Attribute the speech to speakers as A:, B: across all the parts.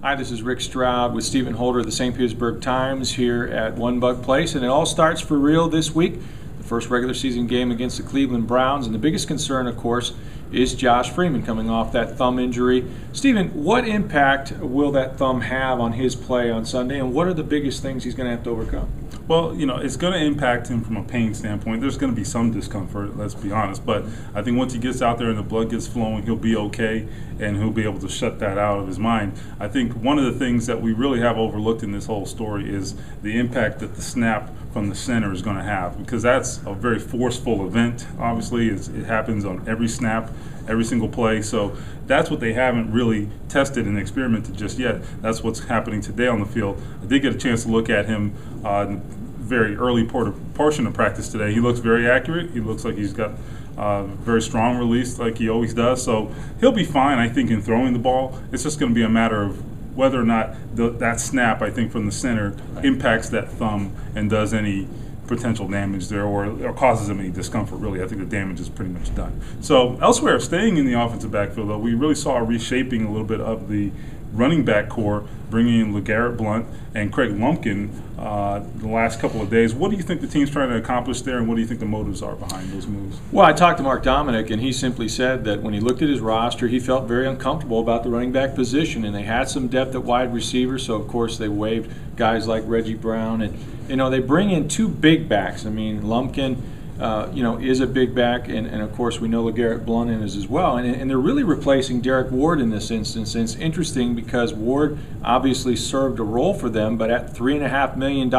A: Hi, this is Rick Stroud with Stephen Holder of the St. Petersburg Times here at One Buck Place, and it all starts for real this week. The first regular season game against the Cleveland Browns, and the biggest concern, of course, is Josh Freeman coming off that thumb injury. Stephen, what impact will that thumb have on his play on Sunday, and what are the biggest things he's going to have to overcome?
B: Well, it's going to impact him from a pain standpoint. There's going to be some discomfort, let's be honest. But I think once he gets out there and the blood gets flowing, he'll be okay, and he'll be able to shut that out of his mind. I think one of the things that we really have overlooked in this whole story is the impact that the snap from the center is going to have, because that's a very forceful event. Obviously, it happens on every snap, every single play. So that's what they haven't really tested and experimented just yet. That's what's happening today on the field. I did get a chance to look at him in the very early portion of practice today. He looks very accurate. He looks like he's got very strong release like he always does. So he'll be fine, I think, in throwing the ball. It's just going to be a matter of whether or not that snap, I think, from the center impacts that thumb and does any potential damage there or causes him any discomfort, really. I think the damage is pretty much done. So elsewhere, staying in the offensive backfield, though, we really saw a reshaping a little bit of the running back core, bringing in LeGarrette Blount and Craig Lumpkin the last couple of days. What do you think the team's trying to accomplish there, and what do you think the motives are behind those moves?
A: Well, I talked to Mark Dominic, and he simply said that when he looked at his roster, he felt very uncomfortable about the running back position, and they had some depth at wide receiver, so of course they waived guys like Reggie Brown, and they bring in two big backs. I mean, Lumpkin is a big back, and of course we know LeGarrette Blount is as well. And they're really replacing Derek Ward in this instance. And it's interesting because Ward obviously served a role for them, but at $3.5 million,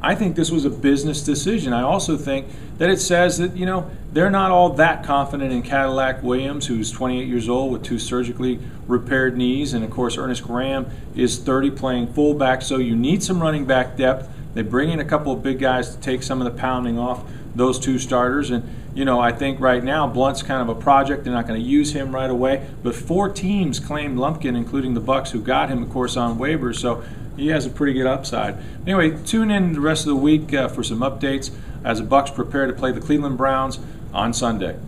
A: I think this was a business decision. I also think that it says that, they're not all that confident in Cadillac Williams, who's 28 years old with two surgically repaired knees. And of course, Ernest Graham is 30 playing fullback, so you need some running back depth. They bring in a couple of big guys to take some of the pounding off those two starters. And, I think right now Blunt's kind of a project. They're not going to use him right away. But 4 teams claimed Lumpkin, including the Bucs, who got him, of course, on waivers. So he has a pretty good upside. Anyway, tune in the rest of the week for some updates as the Bucs prepare to play the Cleveland Browns on Sunday.